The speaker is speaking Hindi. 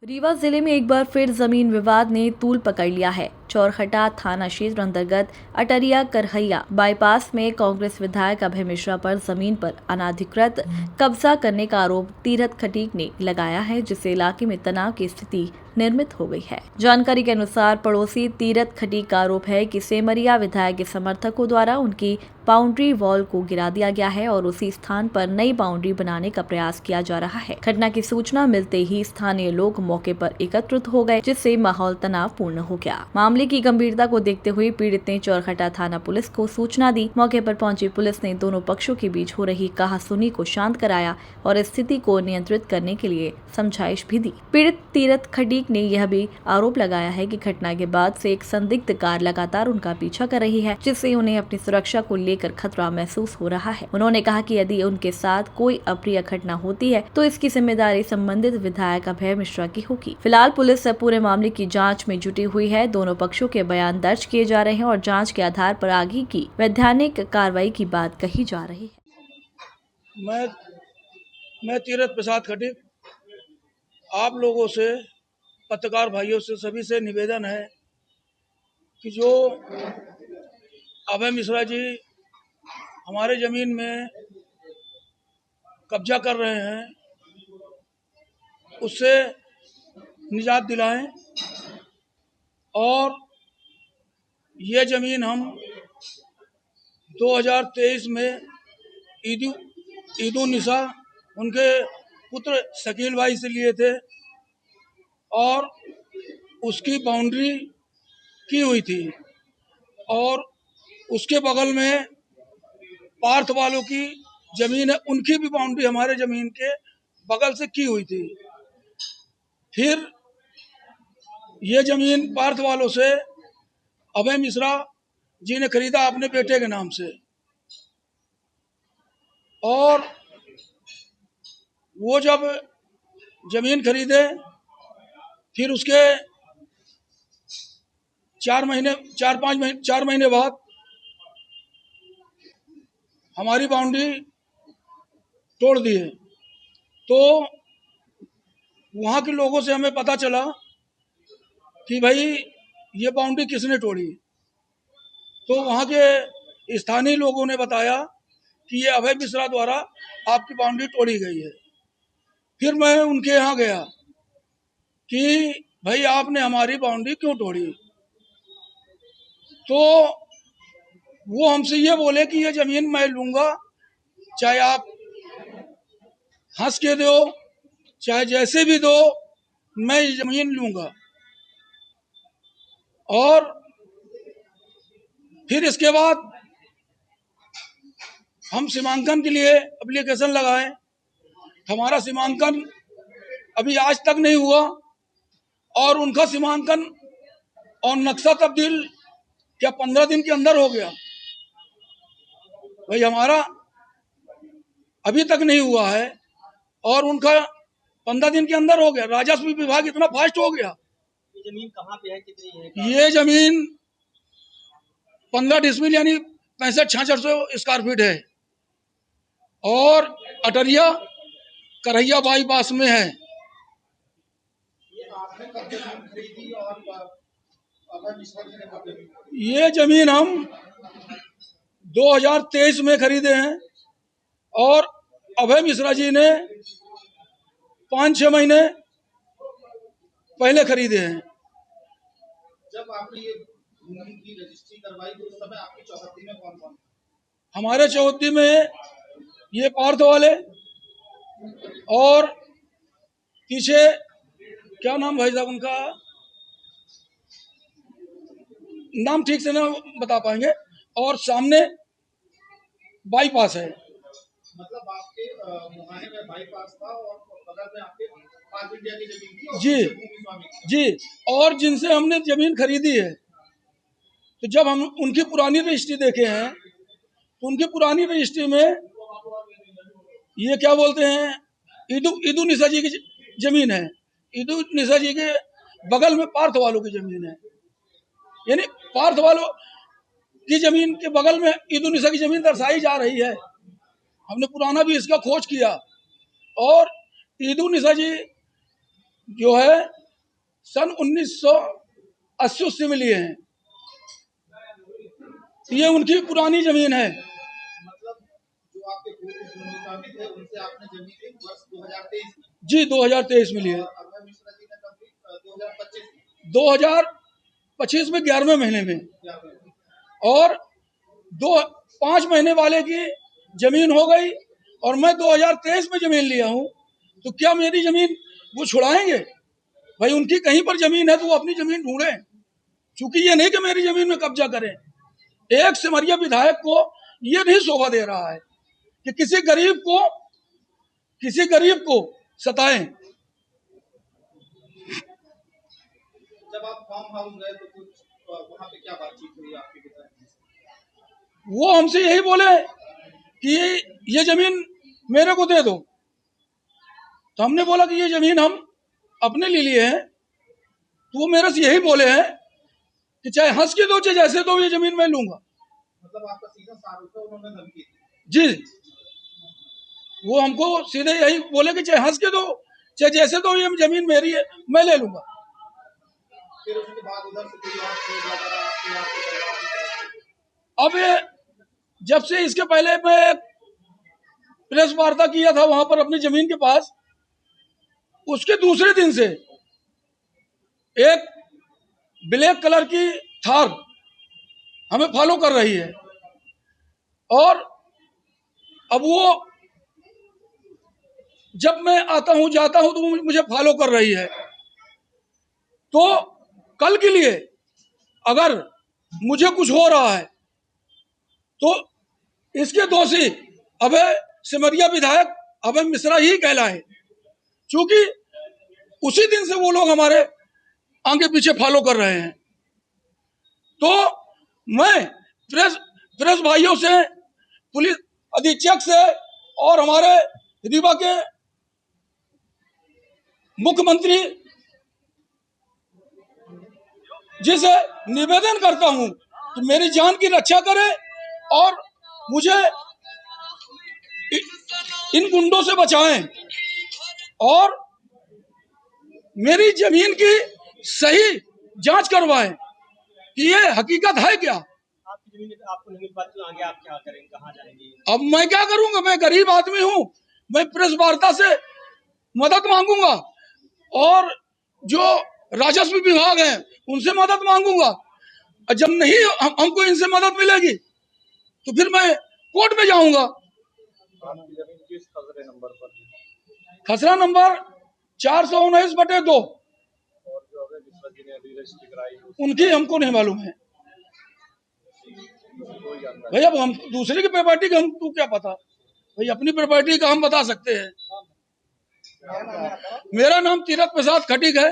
रीवा जिले में एक बार फिर जमीन विवाद ने तूल पकड़ लिया है। चौरहटा थाना क्षेत्र अंतर्गत अटरिया करहैया बाईपास में कांग्रेस विधायक अभय मिश्रा पर जमीन पर अनाधिकृत कब्जा करने का आरोप तीरथ खटीक ने लगाया है, जिससे इलाके में तनाव की स्थिति निर्मित हो गई है। जानकारी के अनुसार पड़ोसी तीरथ खटीक का आरोप है कि सेमरिया विधायक के समर्थकों द्वारा उनकी बाउंड्री वॉल को गिरा दिया गया है और उसी स्थान पर नई बाउंड्री बनाने का प्रयास किया जा रहा है। घटना की सूचना मिलते ही स्थानीय लोग मौके पर एकत्रित हो गए, जिससे माहौल तनावपूर्ण हो गया। मामले की गंभीरता को देखते हुए पीड़ित ने चौरहटा थाना पुलिस को सूचना दी। मौके पर पहुंची पुलिस ने दोनों पक्षों के बीच हो रही कहासुनी को शांत कराया और स्थिति को नियंत्रित करने के लिए समझाइश भी दी। पीड़ित तीरथ खटीक ने यह भी आरोप लगाया है कि घटना के बाद से एक संदिग्ध कार लगातार उनका पीछा कर रही है, जिससे उन्हें अपनी सुरक्षा को लेकर खतरा महसूस हो रहा है। उन्होंने कहा कि यदि उनके साथ कोई अप्रिय घटना होती है तो इसकी जिम्मेदारी संबंधित विधायक अभय मिश्रा की होगी। फिलहाल पुलिस पूरे मामले की जांच में जुटी हुई है। दोनों पक्षों के बयान दर्ज किए जा रहे हैं और जांच के आधार पर आगे की वैधानिक कार्रवाई की बात कही जा रही है। मैं तीरथ प्रसाद खटीक, आप लोगों से, पत्रकार भाइयों से, सभी से निवेदन है कि जो अभय मिश्रा जी हमारे ज़मीन में कब्जा कर रहे हैं, उससे निजात दिलाएं और ये ज़मीन हम 2023 में ईदुन निसा उनके पुत्र शकील भाई से लिए थे और उसकी बाउंड्री की हुई थी और उसके बगल में पार्थ वालों की ज़मीन है, उनकी भी बाउंड्री हमारे ज़मीन के बगल से की हुई थी। फिर ये ज़मीन पार्थ वालों से अभय मिश्रा जी ने खरीदा अपने बेटे के नाम से और वो जब ज़मीन खरीदे फिर उसके 4 महीने बाद हमारी बाउंड्री तोड़ दिए। तो वहाँ के लोगों से हमें पता चला कि भाई ये बाउंड्री किसने तोड़ी। तो वहाँ के स्थानीय लोगों ने बताया कि ये अभय मिश्रा द्वारा आपकी बाउंड्री तोड़ी गई है। फिर मैं उनके यहाँ गया कि भाई आपने हमारी बाउंड्री क्यों तोड़ी। तो वो हमसे ये बोले कि ये ज़मीन मैं लूँगा, चाहे आप हंस के दो, चाहे जैसे भी दो, मैं ये ज़मीन लूँगा। और फिर इसके बाद हम सीमांकन के लिए एप्लीकेशन लगाए। हमारा सीमांकन अभी आज तक नहीं हुआ और उनका सीमांकन और नक्शा तब्दील क्या 15 दिन के अंदर हो गया। भाई हमारा अभी तक नहीं हुआ है और उनका 15 दिन के अंदर हो गया। राजस्व विभाग इतना फास्ट हो गया। ये जमीन कहाँ पे है, कितनी है? ये जमीन 15 डिसमिल यानी 65-6600 स्क्वायर फीट है और अटरिया करहैया बाईपास में है। ये जमीन हम 2023 में खरीदे हैं और अभय मिश्रा जी ने 5-6 महीने पहले खरीदे हैं। जब आपने ये भूमि की रजिस्ट्री करवाई तो उस समय आपकी चौहद्दी में कौन कौन? हमारे चौहद्दी में ये पार्थ वाले और पीछे क्या नाम भाई साहब उनका, नाम ठीक से ना बता पाएंगे, और सामने बाईपास है। मतलब आपके मुहाने में बाईपास था और बगल में आपके पार्क इंडिया की जमीन थी और जी भूमि स्वामी की। जी, और जिनसे हमने जमीन खरीदी है, तो जब हम उनकी पुरानी रजिस्ट्री देखे हैं तो उनकी पुरानी रजिस्ट्री में ये क्या बोलते हैं, ईदुन निसा जी की जमीन है। ईदुन निसा जी के बगल में पार्थ वालों की जमीन है, यानी पार्थ वालों की जमीन के बगल में ईदुन निसा की जमीन दर्शाई जा रही है। हमने पुराना भी इसका खोज किया और ईदुन निसा जी जो है सन 1980 में लिए हैं। ये उनकी पुरानी जमीन है। मतलब जो आपके पूर्व स्वामी थे उनसे आपने जमीन ली वर्ष 2023 में। जी 2023 में लिए। और अभय मिश्रा जी ने कब ली? 2025 में। 2025 में 11वें महीने में। और 5 महीने वाले की जमीन हो गई और मैं 2023 में जमीन लिया हूँ, तो क्या मेरी जमीन वो छुड़ाएंगे? भाई उनकी कहीं पर जमीन है तो वो अपनी जमीन ढूंढे, क्योंकि ये नहीं कि मेरी जमीन में कब्जा करें। एक सिमरिया विधायक को ये नहीं शोभा दे रहा है कि किसी गरीब को सताएं। जब आप फार्म हाउस गए तो कुछ वहाँ पे क्या बातचीत हुई आपके विधायक से? वो हमसे यही बोले कि ये जमीन मेरे को दे दो। तो हमने बोला कि ये जमीन हम अपने लिए हैं। तो वो मेरे से यही बोले हैं कि चाहे हंस के दो चाहे जैसे दो, ये जमीन मैं लूंगा। मतलब आपका सीधा आरोप है उन्होंने धमकी दी? जी, वो हमको सीधे यही बोले कि चाहे हंस के दो चाहे जैसे दो, ये जमीन मेरी है, मैं ले लूंगा। फिर उसके बाद उधर से कोई और चीज लगा आपके आपको अब ये जब से इसके पहले मैं प्रेस वार्ता किया था वहां पर अपनी जमीन के पास, उसके दूसरे दिन से एक ब्लैक कलर की थार हमें फॉलो कर रही है। और अब वो जब मैं आता हूं जाता हूं तो मुझे फॉलो कर रही है। तो कल के लिए अगर मुझे कुछ हो रहा है तो इसके दोषी अभय सिमरिया विधायक अभय मिश्रा ही कहलाए, क्योंकि उसी दिन से वो लोग हमारे आगे पीछे फॉलो कर रहे हैं। तो मैं प्रेस भाइयों से, पुलिस अधीक्षक से और हमारे रीवा के मुख्यमंत्री जी से निवेदन करता हूं कि मेरी जान की रक्षा करें और मुझे इन गुंडों से बचाएं और मेरी जमीन की सही जांच करवाएं कि ये हकीकत है क्या। आपकी जमीन आपको नहीं मिल पाती तो आगे आप क्या करेंगे, कहाँ जाएंगे? अब मैं क्या करूंगा, मैं गरीब आदमी हूं, मैं प्रेस वार्ता से मदद मांगूंगा और जो राजस्व विभाग है उनसे मदद मांगूंगा। और जब नहीं हमको इनसे मदद मिलेगी तो फिर मैं कोर्ट में जाऊंगा। आपकी जमीन किस खसरे नंबर पर है? खसरा नंबर 419/2। और जो अभय मिश्रा जी ने अभी रजिस्ट्री कराई है, उनकी हमको नहीं मालूम है कोई जानकारी? भाई। अब हम दूसरे की प्रॉपर्टी का हमको क्या पता भाई, अपनी प्रॉपर्टी का हम बता सकते हैं। मेरा नाम तीरथ प्रसाद खटीक है।